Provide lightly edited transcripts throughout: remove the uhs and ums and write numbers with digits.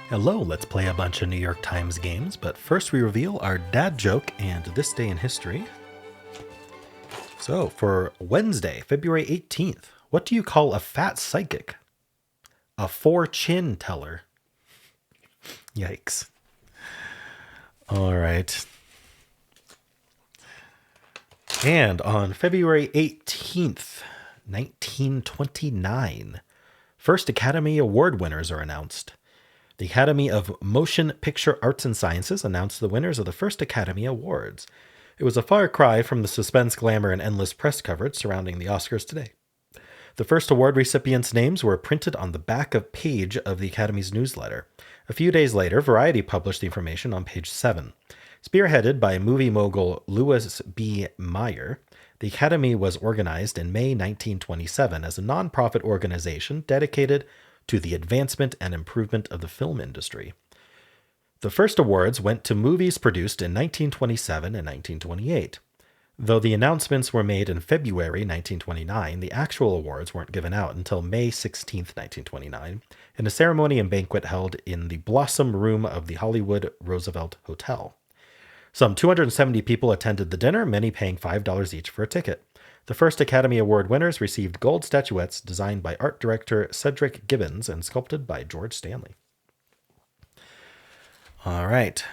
Hello, let's play a bunch of New York Times games, but first we reveal our dad joke and this day in history. So, for Wednesday, February 18th, what do you call a fat psychic? A four-chin teller. Yikes. All right. And on February 18th, 1929, first Academy Award winners are announced. The Academy of Motion Picture Arts and Sciences announced the winners of the first Academy Awards. It was a far cry from the suspense, glamour, and endless press coverage surrounding the Oscars today. The first award recipients' names were printed on the back of page of the Academy's newsletter. A few days later, Variety published the information on page 7. Spearheaded by movie mogul Louis B. Mayer, the Academy was organized in May 1927 as a nonprofit organization dedicated to the advancement and improvement of the film industry. The first awards went to movies produced in 1927 and 1928. Though the announcements were made in February 1929, the actual awards weren't given out until May 16, 1929, in a ceremony and banquet held in the Blossom Room of the Hollywood Roosevelt Hotel. Some 270 people attended the dinner, many paying $5 each for a ticket. The first Academy Award winners received gold statuettes designed by art director Cedric Gibbons and sculpted by George Stanley. All right.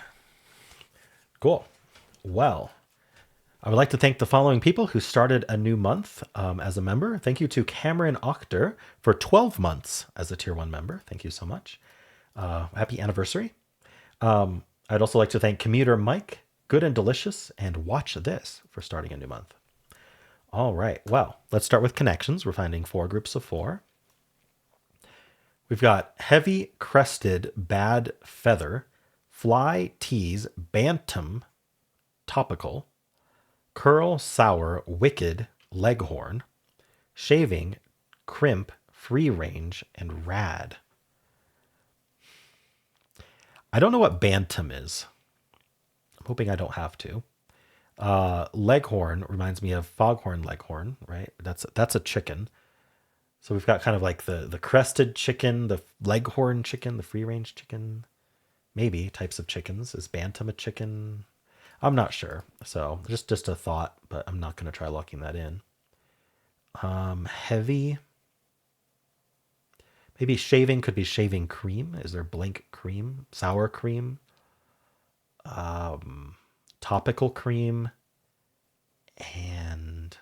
Cool. Well, I would like to thank the following people who started a new month as a member. Thank you to Cameron Ochter for 12 months as a Tier 1 member. Thank you so much. Happy anniversary. I'd also like to thank Commuter Mike, Good and Delicious, and Watch This for starting a new month. All right. Well, let's start with connections. We're finding 4 groups of 4. We've got Heavy Crested Bad Feather, Fly Tease Bantam Topical, Curl Sour Wicked Leghorn, Shaving Crimp Free Range, and Rad. I don't know what Bantam is. I'm hoping I don't have to. Leghorn reminds me of Foghorn Leghorn, right? That's a chicken. So we've got kind of like the crested chicken, the leghorn chicken, the free range chicken. Maybe types of chickens. Is Bantam a chicken? I'm not sure. So just a thought, but I'm not going to try locking that in. Heavy. Maybe shaving could be shaving cream. Is there blank cream? Sour cream? Topical cream? And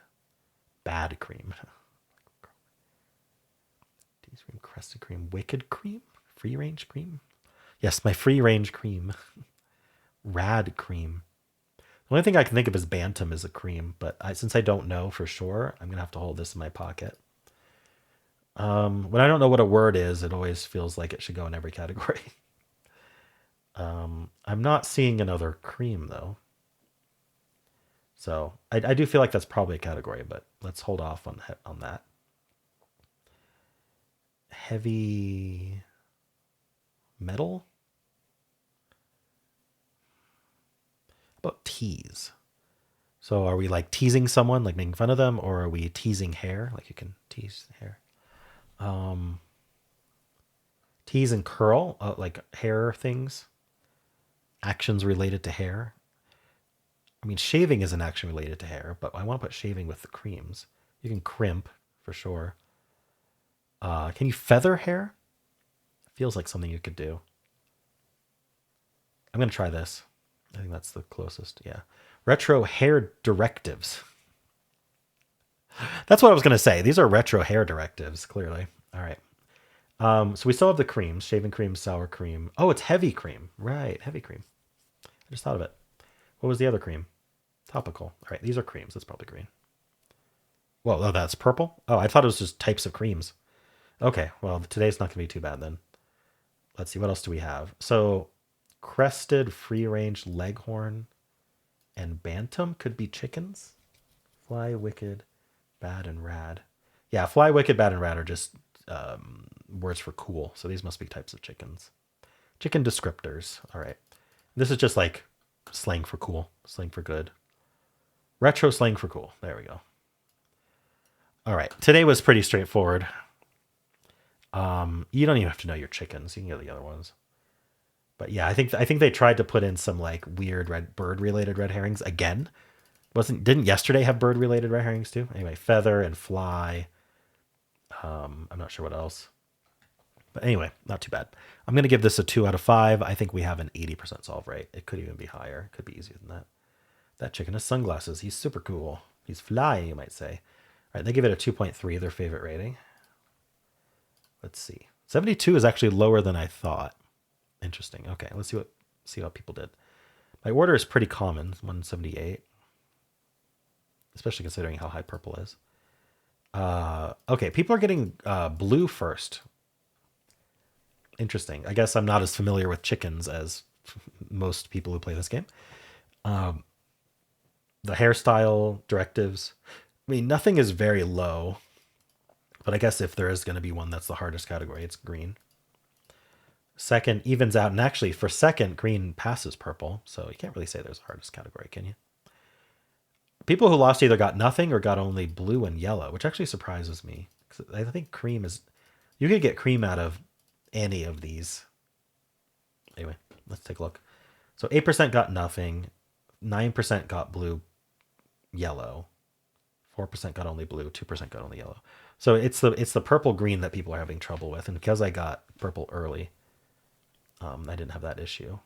bad cream. Tease cream, crested cream, wicked cream? Free range cream? Yes, my free range cream. Rad cream. The only thing I can think of is Bantam is a cream, but since I don't know for sure, I'm going to have to hold this in my pocket. When I don't know what a word is, it always feels like it should go in every category. I'm not seeing another cream, though. So I do feel like that's probably a category, but let's hold off on that. Heavy metal? How about tease? So are we like teasing someone, like making fun of them, or are we teasing hair? Like you can tease hair. Tease and curl, like hair things. Actions related to hair. I mean, shaving is an action related to hair, but I want to put shaving with the creams. You can crimp for sure. Can you feather hair? Feels like something you could do. I'm going to try this. I think that's the closest. Yeah. Retro hair directives. That's what I was going to say. These are retro hair directives, clearly. All right. So we still have the creams, shaving cream, sour cream. Oh, it's heavy cream. Right. Heavy cream. I just thought of it. What was the other cream? Topical. All right. These are creams. That's probably green. Whoa. Oh, that's purple. Oh, I thought it was just types of creams. Okay. Well, today's not going to be too bad then. Let's see. What else do we have? So crested, free range, leghorn, and bantam could be chickens. Fly, wicked, bad, and rad. Yeah, fly, wicked, bad, and rad are just words for cool. So these must be types of chickens. Chicken descriptors. All right. This is just like slang for cool, slang for good. Retro slang for cool. There we go. All right. Today was pretty straightforward. You don't even have to know your chickens. You can get the other ones. But yeah, I think they tried to put in some like weird red bird related red herrings again. Didn't yesterday have bird related red herrings too? Anyway, feather and fly. I'm not sure what else. But anyway, not too bad. I'm going to give this a 2 out of 5. I think we have an 80% solve rate. It could even be higher. It could be easier than that. That chicken has sunglasses. He's super cool. He's fly, you might say. All right, they give it a 2.3, their favorite rating. Let's see. 72 is actually lower than I thought. Interesting. Okay, let's see what people did. My order is pretty common, 178. Especially considering how high purple is. Okay, people are getting blue first. Interesting. I guess I'm not as familiar with chickens as most people who play this game. The hairstyle directives. I mean, nothing is very low, but I guess if there is going to be one that's the hardest category, it's green. Second evens out, and actually for second, green passes purple, so you can't really say there's a hardest category, can you? People who lost either got nothing or got only blue and yellow, which actually surprises me. I think cream is... You could get cream out of any of these. Anyway, let's take a look. So 8% got nothing, 9% got blue, yellow, 4% got only blue, 2% got only yellow. So it's the purple green that people are having trouble with, and because I got purple early, I didn't have that issue.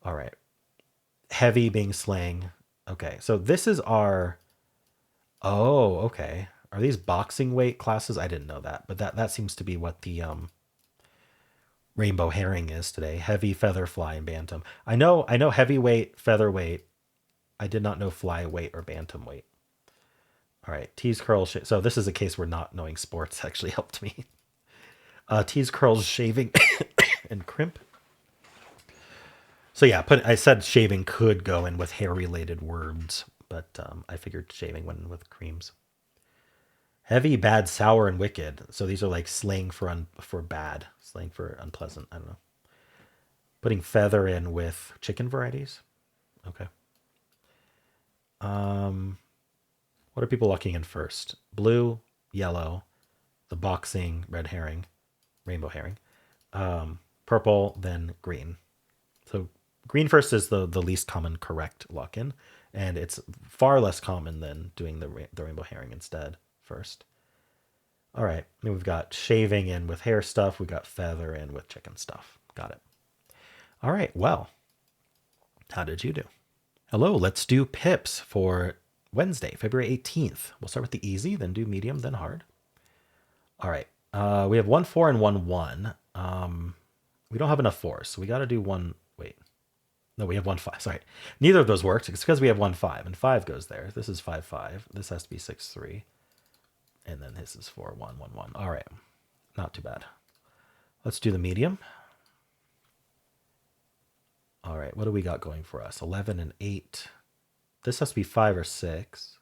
All right, heavy being slang. Okay, so this is our... Oh, okay. Are these boxing weight classes? I didn't know that, but that seems to be what the rainbow herring is today. Heavy, feather, fly, and bantam. I know heavyweight, featherweight. I did not know flyweight or bantam weight. All right, tease, curls. So this is a case where not knowing sports actually helped me. Tease, curls, shaving, and crimp. So yeah, I said shaving could go in with hair-related words, but I figured shaving went in with creams. Heavy, bad, sour, and wicked. So these are like slang for bad, slang for unpleasant. I don't know. Putting feather in with chicken varieties. Okay. What are people locking in first? Blue, yellow, the boxing, red herring, rainbow herring, purple, then green. So green first is the least common correct lock-in, and it's far less common than doing the rainbow herring instead first. All right, then we've got shaving in with hair stuff. We've got feather in with chicken stuff. Got it. All right, well, how did you do? Hello, let's do pips for Wednesday, February 18th. We'll start with the easy, then do medium, then hard. All right, we have 1 4 and 1 1. We don't have enough fours, so we got to do one. Wait, no, we have 1 5. Sorry, neither of those works. It's because we have 1 5, and 5 goes there. This is 5 5. This has to be 6 3, and then this is 4 1 1 1. All right, not too bad. Let's do the medium. All right, what do we got going for us? 11 and 8. This has to be 5 or 6.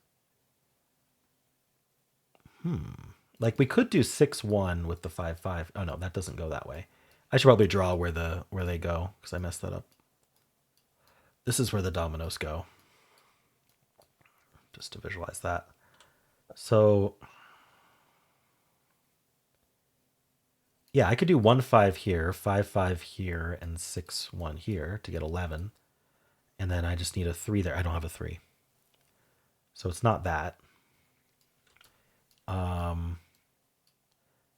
Like we could do 6 1 with the 5 5. Oh no, that doesn't go that way. I should probably draw where they go because I messed that up. This is where the dominoes go. Just to visualize that. So yeah, I could do 1 5 here, 5 5 here, and 6 1 here to get 11. And then I just need a 3 there. I don't have a 3. So it's not that.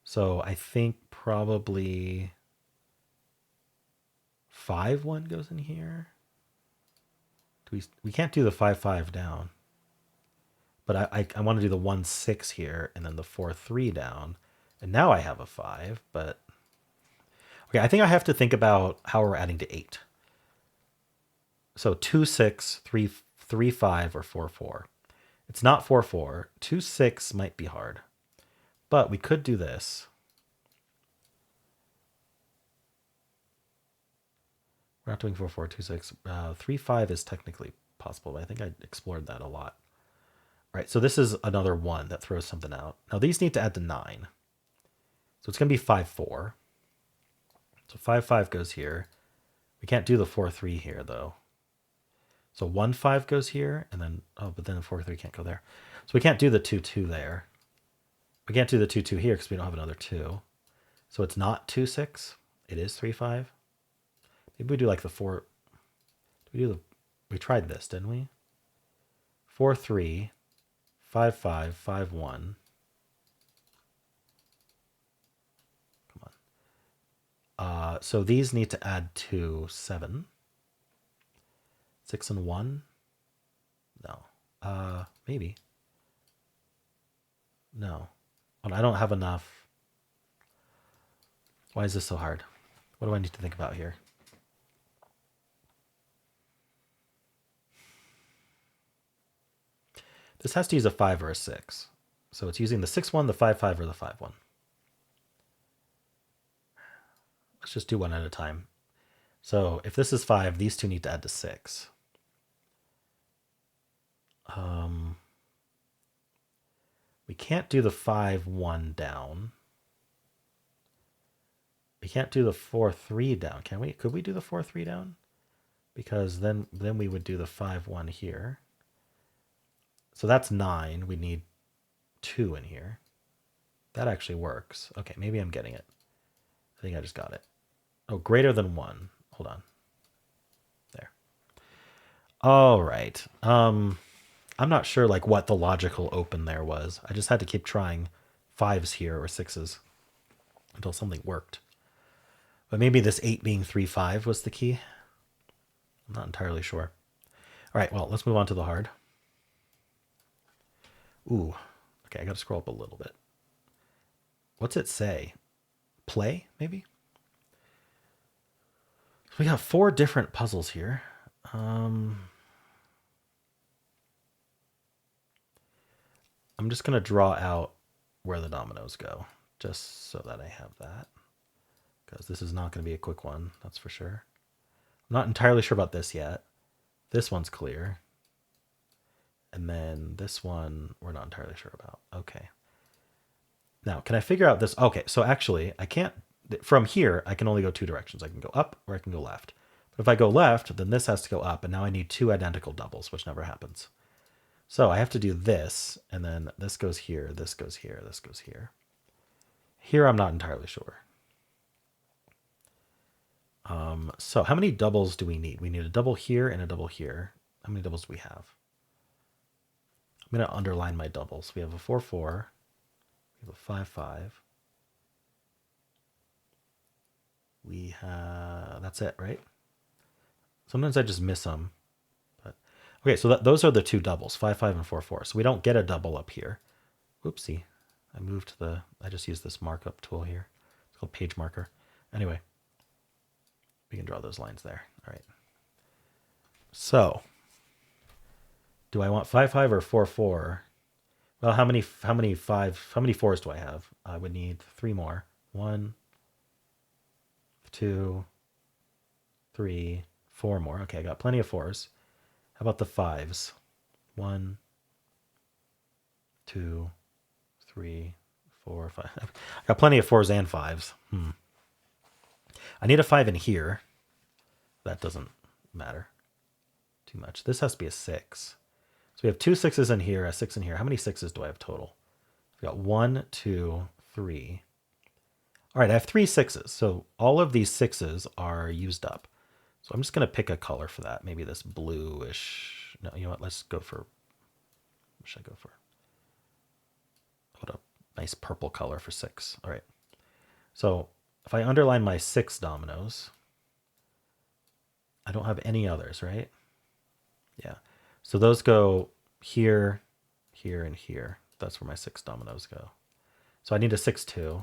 So I think probably 5 1 goes in here. We can't do the 5 5 down. But I want to do the 1 6 here and then the 4 3 down. And now I have a 5, but... Okay, I think I have to think about how we're adding to 8. So 2 6, 3 5, or 4 4. It's not 4 4. 2 6 might be hard. But we could do this. We're not doing 4 4, 2 6. 3 5 is technically possible, but I think I explored that a lot. All right, so this is another 1 that throws something out. Now these need to add to 9. So it's going to be 5 4. So 5 5 goes here. We can't do the 4 3 here, though. So 1 5 goes here, and then... Oh, but then the 4 3 can't go there. So we can't do the 2 2 there. We can't do the 2 2 here because we don't have another 2. So it's not 2 6. It is 3 5. Maybe we do like the 4. We tried this, didn't we? 4, 3, 5, 5, 5, 1. Come on. So these need to add 2, 7. 6 and 1? No. Maybe. No. Well, I don't have enough. Why is this so hard? What do I need to think about here? This has to use a 5 or a 6. So it's using the 6, 1, the 5, 5, or the 5, 1. Let's just do one at a time. So if this is 5, these two need to add to 6. We can't do the 5, 1 down. We can't do the 4, 3 down, can we? Could we do the 4, 3 down? Because then we would do the 5, 1 here. So that's 9. We need 2 in here. That actually works. Okay, maybe I'm getting it. I think I just got it. Oh, greater than 1. Hold on. There. All right. I'm not sure like what the logical open there was. I just had to keep trying 5s here or 6s until something worked. But maybe this 8 being 3, 5 was the key. I'm not entirely sure. All right, well, let's move on to the hard. Ooh, okay, I got to scroll up a little bit. What's it say? Play, maybe? So we got 4 different puzzles here. I'm just going to draw out where the dominoes go, just so that I have that. Because this is not going to be a quick one, that's for sure. I'm not entirely sure about this yet. This one's clear. And then this one, we're not entirely sure about. Okay. Now, can I figure out this? Okay, so actually, I can't, from here, I can only go 2 directions. I can go up or I can go left. But if I go left, then this has to go up, and now I need 2 identical doubles, which never happens. So I have to do this, and then this goes here, this goes here, this goes here. Here, I'm not entirely sure. So how many doubles do we need? We need a double here and a double here. How many doubles do we have? I'm going to underline my doubles. We have a 4, 4. We have a 5, 5. We have, that's it, right? Sometimes I just miss them. But okay, so those are the 2 doubles, 5, 5, and 4, 4. So we don't get a double up here. Oopsie. I just used this markup tool here. It's called page marker. Anyway, we can draw those lines there. All right. So do I want 5, 5 or 4, 4? Well, how many 4s do I have? I would need 3 more. 1, 2, 3, 4 more. Okay, I got plenty of 4s. How about the 5s? 1, 2, 3, 4, 5. I got plenty of 4s and 5s. I need a 5 in here. That doesn't matter too much. This has to be a 6. So we have 2 6s in here, a 6 in here. How many 6s do I have total? We got 1, 2, 3. All right, I have 3 6s. So all of these 6s are used up. So I'm just going to pick a color for that. Maybe this bluish. No, you know what? Let's go for, what should I go for? What a nice purple color for 6. All right. So if I underline my 6 dominoes, I don't have any others, right? Yeah. So those go here, here, and here. That's where my 6 dominoes go. So I need a 6, 2.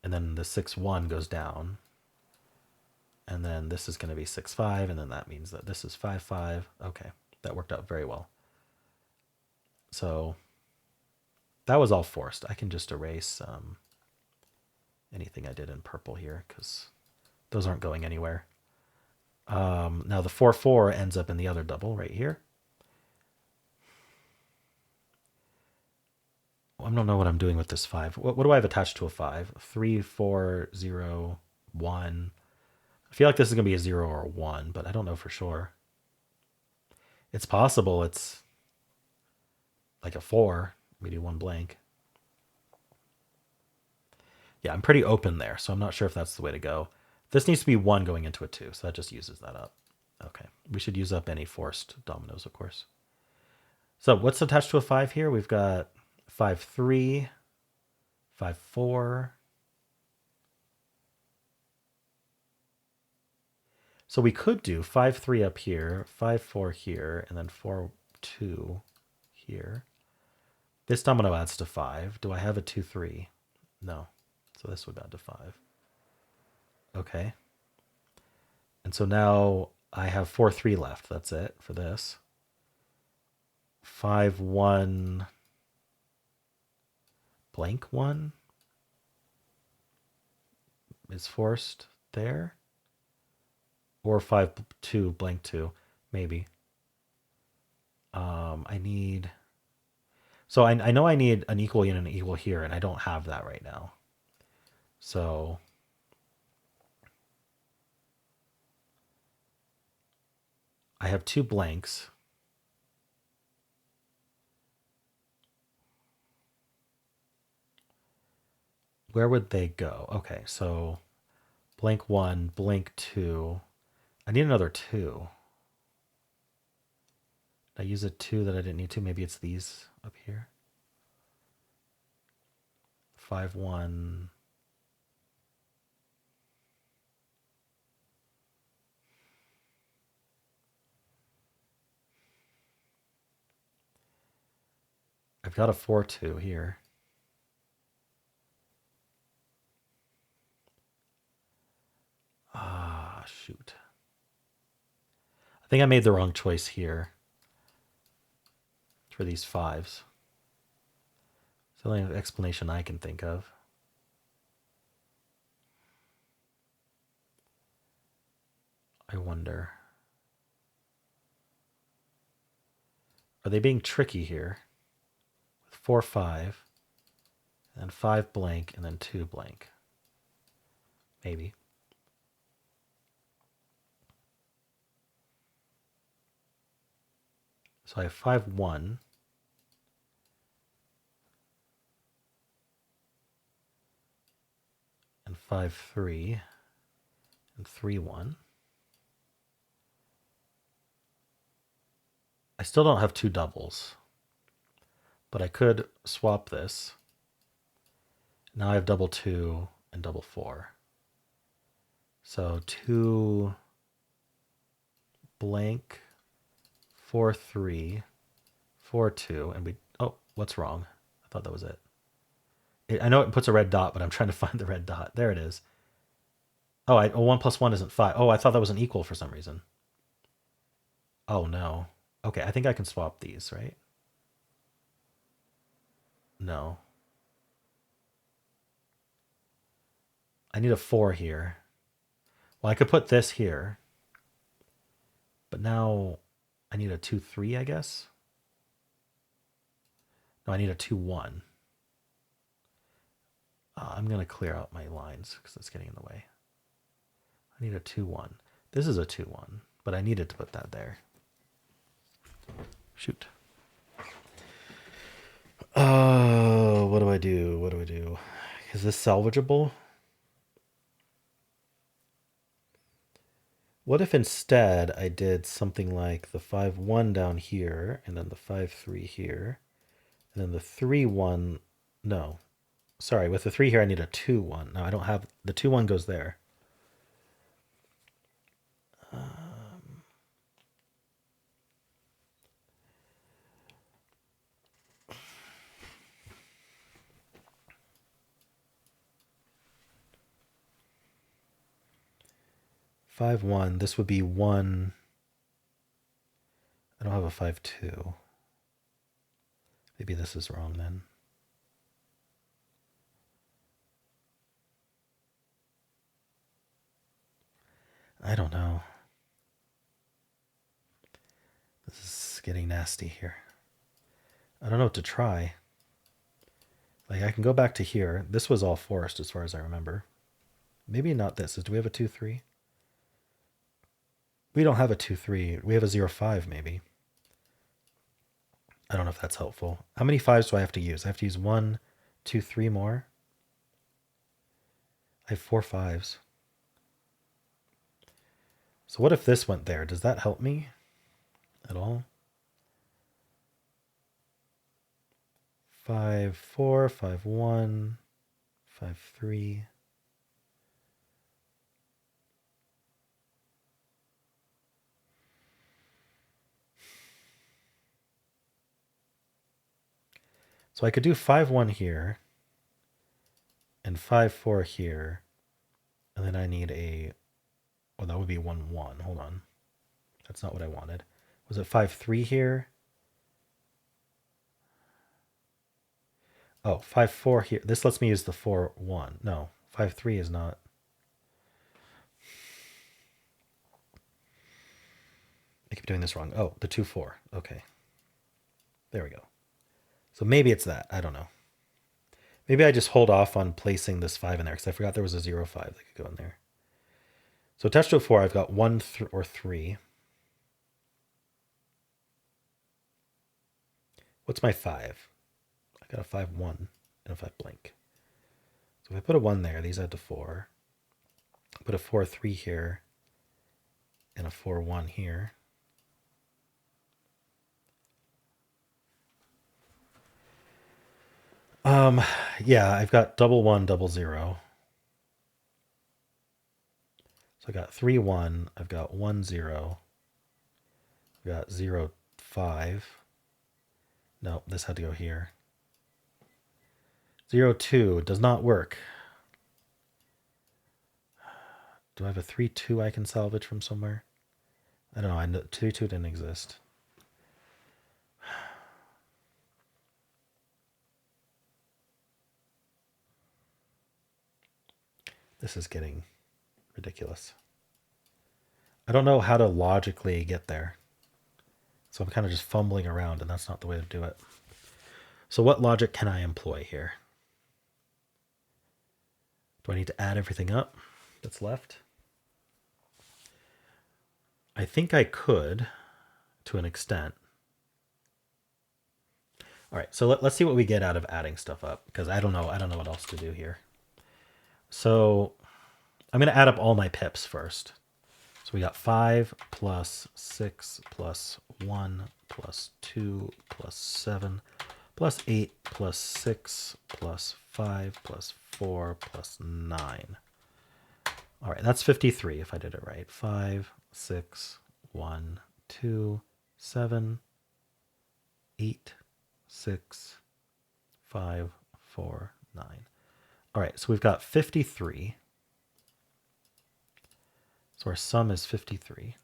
And then the 6, 1 goes down. And then this is going to be 6, 5. And then that means that this is 5, 5. Okay. That worked out very well. So that was all forced. I can just erase anything I did in purple here because those aren't going anywhere. Now the 4, 4 ends up in the other double right here. I don't know what I'm doing with this 5. What do I have attached to a 5? 3, 4, 0, 1. I feel like this is going to be a 0 or a 1, but I don't know for sure. It's possible it's like a 4. We do 1 blank. Yeah, I'm pretty open there, so I'm not sure if that's the way to go. This needs to be 1 going into a 2, so that just uses that up. Okay. We should use up any forced dominoes, of course. So what's attached to a 5 here? We've got 5, 3, 5, 4. So we could do 5, 3 up here, 5, 4 here, and then 4, 2 here. This domino adds to 5. Do I have a 2, 3? No. So this would add to 5. Okay. And so now I have 4, 3 left. That's it for this. 5, 1, blank 1 is forced there. Or 5, 2, blank 2, maybe. I need... So I know I need an equal and an equal here, and I don't have that right now. So I have 2 blanks. Where would they go? Okay, so blank 1, blank 2. I need another 2. Did I use a 2 that I didn't need to? Maybe it's these up here. 5, 1. I've got a 4, 2 here. Ah, shoot. I think I made the wrong choice here for these 5s. It's the only explanation I can think of. I wonder. Are they being tricky here? With 4, 5, and 5 blank, and then 2 blank. Maybe. So I have 5, 1. And 5, 3. And 3, 1. I still don't have 2 doubles. But I could swap this. Now I have double 2 and double 4. So 2 blank, 4, 3, 4, 2, and we... Oh, what's wrong? I thought that was it. I know it puts a red dot, but I'm trying to find the red dot. There it is. Oh, 1 plus 1 isn't 5. Oh, I thought that was an equal for some reason. Oh, no. Okay, I think I can swap these, right? No. I need a 4 here. Well, I could put this here. But now I need a 2, 3, I guess. No, I need a 2, 1. I'm going to clear out my lines because it's getting in the way. I need a 2, 1. This is a 2, 1, but I needed to put that there. Shoot. What do I do? What do I do? Is this salvageable? What if instead I did something like the 5, 1 down here, and then the 5, 3 here, and then the 3, 1... No. Sorry, with the 3 here, I need a 2, 1. No, I don't have... The 2, 1 goes there. 5, 1. This would be 1. I don't have a 5, 2. Maybe this is wrong then. I don't know. This is getting nasty here. I don't know what to try. Like, I can go back to here. This was all forced as far as I remember. Maybe not this. Do we have a 2, 3? We don't have a 2, 3. We have a 0, 5 maybe. I don't know if that's helpful. How many 5s do I have to use? I have to use 1, 2, 3 more. I have 4 5s. So what if this went there? Does that help me at all? 5, 4, 5, 1, 5, 3. So I could do 5, 1 here and 5, 4 here. And then I need a, oh, that would be 1, 1. Hold on. That's not what I wanted. Was it 5, 3 here? Oh, 5, 4 here. This lets me use the 4, 1. No, 5, 3 is not. I keep doing this wrong. Oh, the 2, 4. Okay. There we go. So maybe it's that. I don't know. Maybe I just hold off on placing this 5 in there because I forgot there was a 0, 5 that could go in there. So attached to a 4, I've got 1 or 3. What's my 5? I got a 5, 1 and a 5 blank. So if I put a 1 there, these add to 4. Put a 4, 3 here and a 4, 1 here. Yeah, I've got double 1, double 0. So I got 3, 1. I've got 1, 0. I've got 0, 5. No, this had to go here. 0, 2 does not work. Do I have a 3, 2 I can salvage from somewhere? I don't know. I know 2, 2 didn't exist. This is getting ridiculous. I don't know how to logically get there. So I'm kind of just fumbling around, and that's not the way to do it. So what logic can I employ here? Do I need to add everything up that's left? I think I could, to an extent. All right, so let's see what we get out of adding stuff up, because I don't know what else to do here. So I'm going to add up all my pips first. So we got 5 plus 6 plus 1 plus 2 plus 7 plus 8 plus 6 plus 5 plus 4 plus 9. All right, that's 53 if I did it right. 5, 6, 1, 2, 7, 8, 6, 5, 4, 9. All right, so we've got 53. So our sum is 53.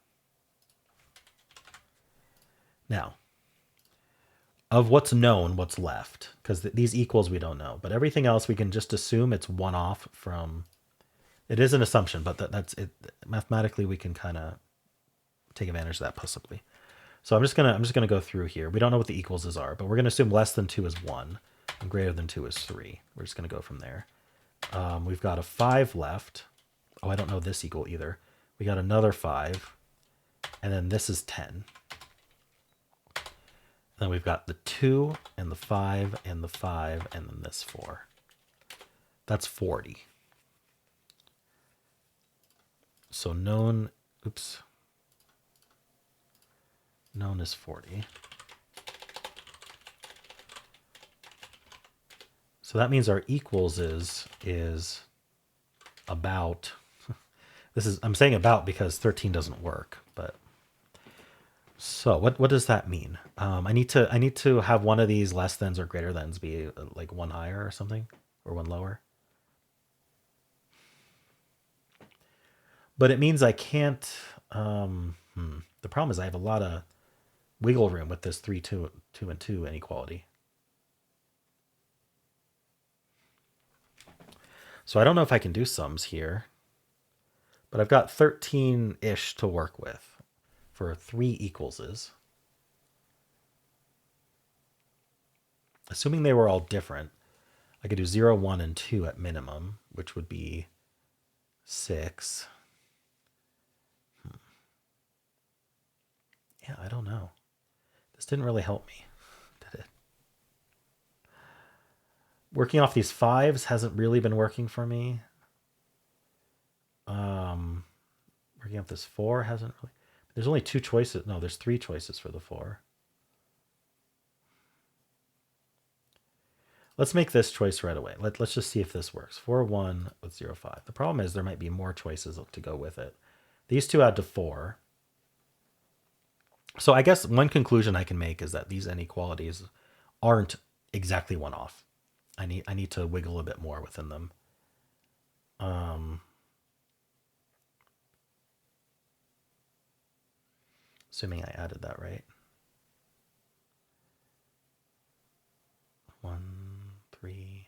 Now, of what's known, what's left? Because these equals we don't know. But everything else we can just assume it's one off from... It is an assumption, but that's it. Mathematically, we can kind of take advantage of that possibly. So I'm just gonna go through here. We don't know what the equals are, but we're gonna assume less than 2 is 1 and greater than 2 is 3. We're just gonna go from there. We've got a 5 left. Oh, I don't know this equal either. We got another 5, and then this is 10. Then we've got the 2 and the 5 and the 5 and then this 4. That's 40. So known is 40. So that means our equals is about, I'm saying about because 13 doesn't work, but so what does that mean? I need to have one of these less thans or greater thans be like one higher or something, or one lower. But it means I can't. The problem is I have a lot of wiggle room with this 3, 2, 2, and 2 inequality. So I don't know if I can do sums here, but I've got 13-ish to work with for 3 equalses. Assuming they were all different, I could do 0, 1, and 2 at minimum, which would be 6. Yeah, I don't know. This didn't really help me, did it? Working off these 5s hasn't really been working for me. Working Picking up this 4 hasn't really... There's only 2 choices. No, there's 3 choices for the 4. Let's make this choice right away. Let's just see if this works. 4, 1 with 0, 5. The problem is there might be more choices to go with it. These 2 add to 4. So I guess one conclusion I can make is that these inequalities aren't exactly one off. I need to wiggle a bit more within them. Assuming I added that right. 1, 3.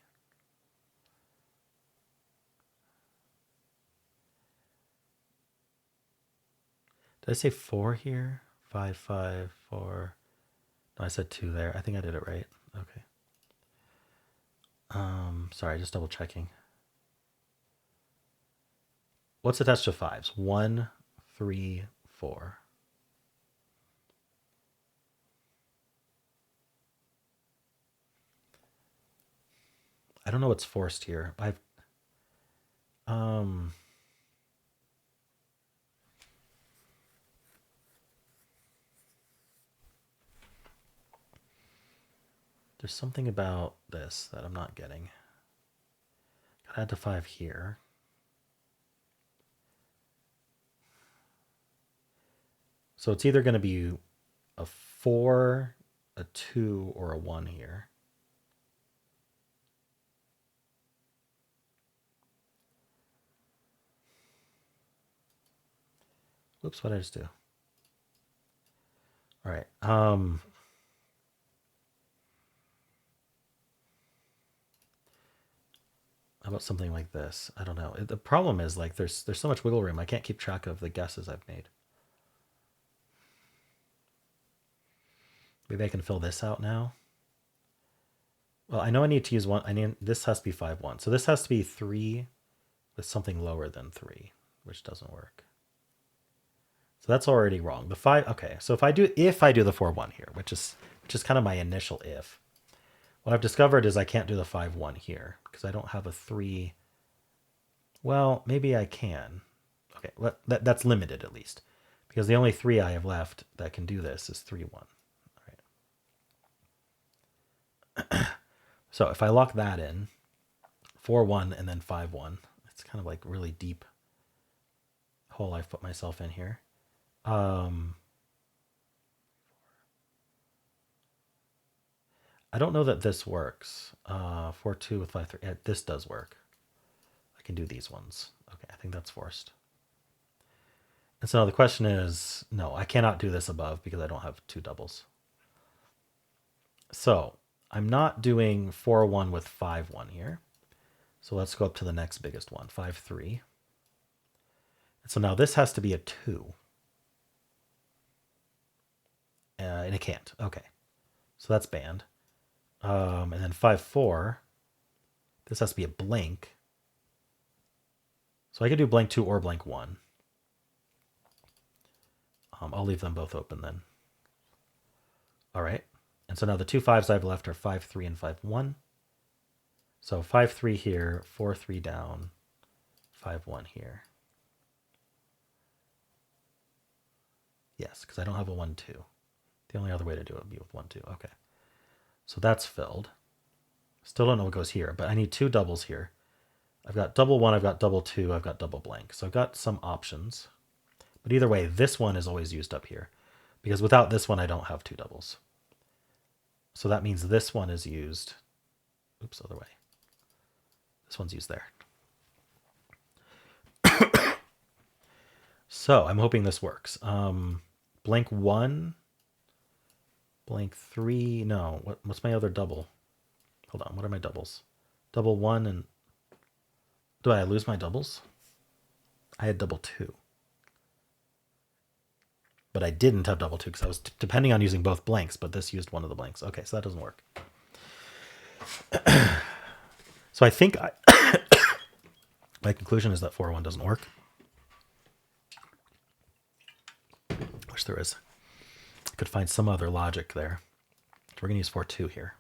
Did I say 4 here? 5, 5, 4. No, I said 2 there. I think I did it right. Okay. Sorry, just double checking. What's attached to 5s? 1, 3, 4. I don't know what's forced here. There's something about this that I'm not getting. Gotta add to 5 here. So it's either going to be a 4, a 2, or a 1 here. Whoops, what did I just do? All right. How about something like this? I don't know. The problem is like there's so much wiggle room. I can't keep track of the guesses I've made. Maybe I can fill this out now. Well, I know I need to use 1. This has to be 5, 1. So this has to be 3 with something lower than 3, which doesn't work. So that's already wrong. The 5, okay. So if I do the 4, 1 here, which is kind of my initial if, what I've discovered is I can't do the 5, 1 here because I don't have a 3. Well, maybe I can. Okay, that's limited at least because the only 3 I have left that can do this is 3, 1. All right. So if I lock that in, 4, 1 and then 5, 1, it's kind of like really deep hole I've put myself in here. I don't know that this works. 4, 2 with 5, 3. Yeah, this does work. I can do these ones. Okay, I think that's forced. And so now the question is, no, I cannot do this above because I don't have 2 doubles. So I'm not doing 4, 1 with 5, 1 here. So let's go up to the next biggest one, 5, 3. And so now this has to be a 2. And it can't. Okay. So that's banned. And then 5, 4. This has to be a blank. So I could do blank 2 or blank 1. I'll leave them both open then. All right. And so now the 2 5s I've left are 5, 3, and 5, 1. So 5, 3 here, 4, 3 down, 5, 1 here. Yes, because I don't have a 1, 2. The only other way to do it would be with 1, 2. Okay. So that's filled. Still don't know what goes here, but I need 2 doubles here. I've got double 1, I've got double 2, I've got double blank. So I've got some options. But either way, this one is always used up here. Because without this one, I don't have 2 doubles. So that means this one is used. Oops, other way. This one's used there. So I'm hoping this works. Blank 1, blank 3. No, what's my other double? Hold on, what are my doubles? Double 1 and... Do I lose my doubles? I had double 2. But I didn't have double 2 because I was depending on using both blanks, but this used one of the blanks. Okay, so that doesn't work. So I think my conclusion is that 4, 1 doesn't work. Wish there is. I could find some other logic there. So we're going to use 4, 2 here.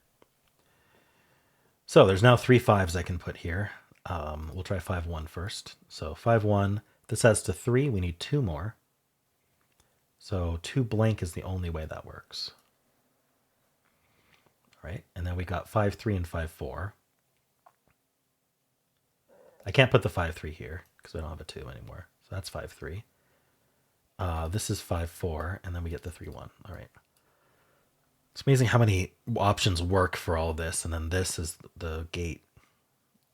So there's now 3 5s I can put here. We'll try 5, 1 first. So 5, 1. This adds to 3. We need 2 more. So 2 blank is the only way that works. All right, and then we got 5, 3, and 5, 4. I can't put the 5, 3 here because I don't have a 2 anymore. So that's 5, 3. This is 5, 4, and then we get the 3, 1. All right. It's amazing how many options work for all of this, and then this is the gate.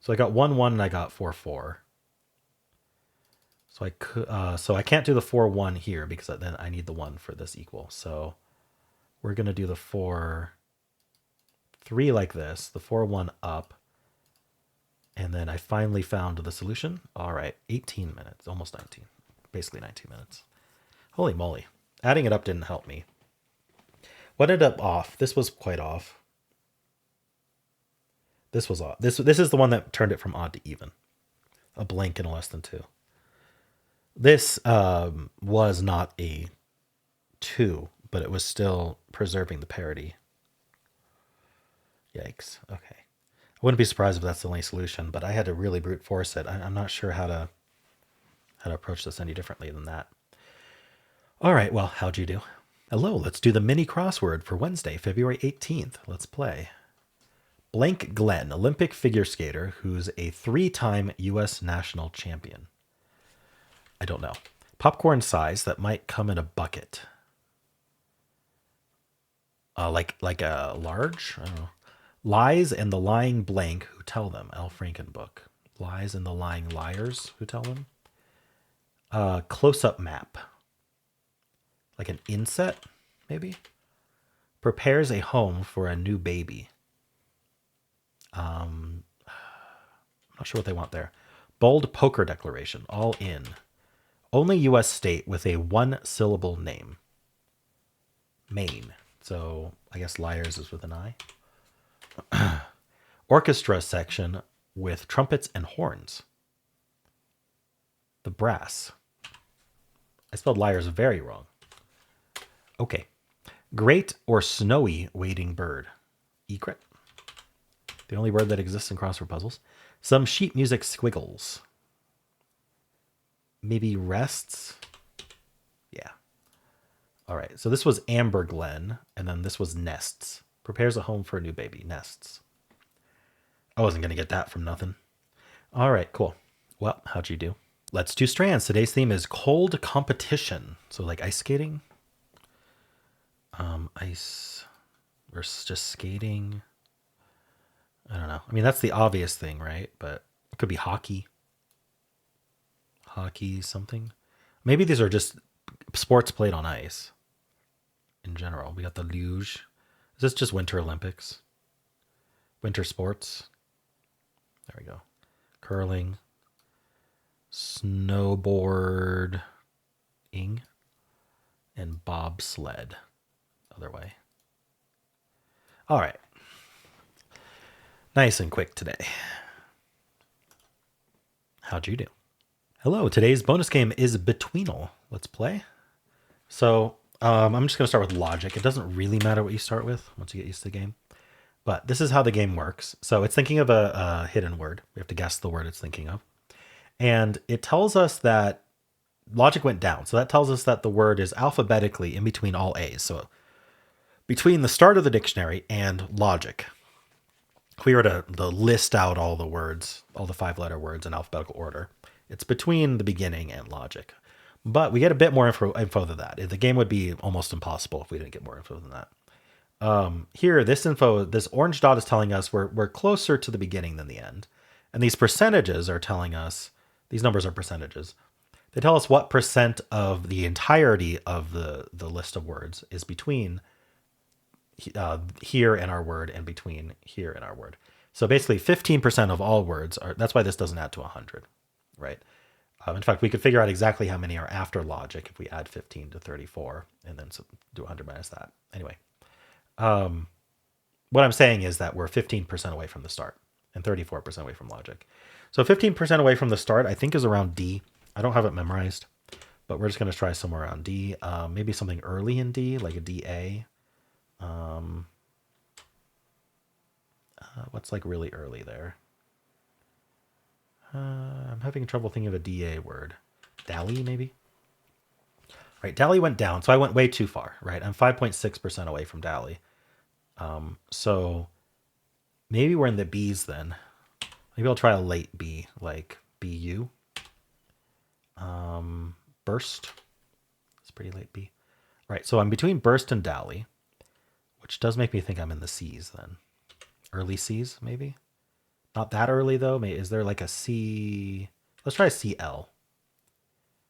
So I got 1, 1, and I got 4, 4. So I could, so I can't do the 4, 1 here because then I need the 1 for this equal. So we're gonna do the 4, 3 like this, the 4, 1 up, and then I finally found the solution. All right, 18 minutes, almost 19, basically 19 minutes. Holy moly! Adding it up didn't help me. What ended up off? This was quite off. This was off. This is the one that turned it from odd to even. A blank and a less than 2. This was not a 2, but it was still preserving the parity. Yikes. Okay. I wouldn't be surprised if that's the only solution, but I had to really brute force it. I'm not sure how to approach this any differently than that. All right. Well, how'd you do? Hello. Let's do the mini crossword for Wednesday, February 18th. Let's play. Blank Glenn, Olympic figure skater who's a 3-time U.S. national champion. I don't know. Popcorn size that might come in a bucket. Like a large? I don't know. Lies and the lying blank who tell them. Al Franken book. Lies and the lying liars who tell them. Close-up map. Like an inset, maybe? Prepares a home for a new baby. I'm not sure what they want there. Bold poker declaration. All in. Only U.S. state with a 1-syllable name. Maine. So I guess liars is with an I. Orchestra section with trumpets and horns. The brass. I spelled liars very wrong. Okay. Great or snowy wading bird. Egret. The only word that exists in crossword puzzles. Some sheet music squiggles. Maybe rests. Yeah. All right. So this was Amber Glen, and then this was nests. Prepares a home for a new baby. Nests. I wasn't going to get that from nothing. All right, cool. Well, how'd you do? Let's do strands. Today's theme is cold competition. So like ice skating. Ice versus just skating. I don't know. I mean, that's the obvious thing, right? But it could be hockey. Hockey something. Maybe these are just sports played on ice in general. We got the luge. Is this just Winter Olympics? Winter sports. There we go. Curling. Snowboarding. And bobsled. Other way. All right. Nice and quick today. How'd you do? Hello, today's bonus game is Betweenal. Let's play. So I'm just going to start with logic. It doesn't really matter what you start with once you get used to the game. But this is how the game works. So it's thinking of a hidden word. We have to guess the word it's thinking of. And it tells us that logic went down. So that tells us that the word is alphabetically in between all A's. So between the start of the dictionary and logic. If we were to list out all the words, all the 5-letter words in alphabetical order, it's between the beginning and logic. But we get a bit more info than that. The game would be almost impossible if we didn't get more info than that. Here, this orange dot is telling us we're closer to the beginning than the end. And these percentages are telling us, these numbers are percentages. They tell us what percent of the entirety of the list of words is between here in our word and between here in our word. So basically 15% of all words are, that's why this doesn't add to 100, right? In fact, we could figure out exactly how many are after logic if we add 15 to 34 and then do 100 minus that. Anyway, what I'm saying is that we're 15% away from the start and 34% away from logic. So 15% away from the start, I think, is around D. I don't have it memorized, but we're just going to try somewhere around D. Maybe something early in D, like a DA. What's like really early there? I'm having trouble thinking of a DA word. Dally, maybe? Right, Dally went down, so I went way too far, right? I'm 5.6% away from Dally. So maybe we're in the B's then. Maybe I'll try a late B, like BU. Burst. It's pretty late B. Right, so I'm between Burst and Dally, which does make me think I'm in the C's then. Early C's, maybe? Not that early, though. Is there like a C? Let's try a CL.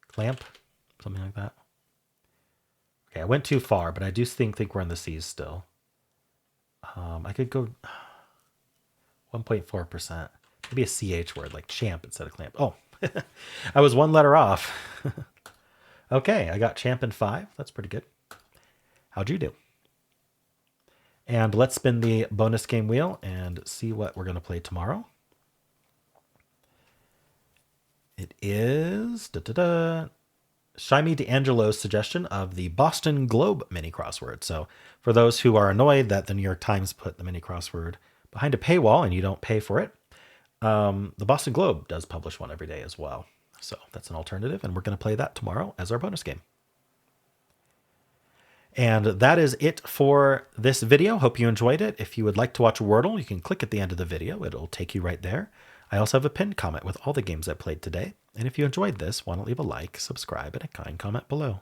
Clamp? Something like that. Okay, I went too far, but I do think we're in the C's still. I could go 1.4%. Maybe a CH word, like champ instead of clamp. Oh, I was one letter off. Okay, I got champ in 5. That's pretty good. How'd you do? And let's spin the bonus game wheel and see what we're going to play tomorrow. It is Shymi D'Angelo's suggestion of the Boston Globe mini crossword. So for those who are annoyed that the New York Times put the mini crossword behind a paywall and you don't pay for it, the Boston Globe does publish one every day as well. So that's an alternative, and we're going to play that tomorrow as our bonus game. And that is it for this video. Hope you enjoyed it. If you would like to watch Wordle, you can click at the end of the video. It'll take you right there. I also have a pinned comment with all the games I played today. And if you enjoyed this, why don't leave a like, subscribe, and a kind comment below.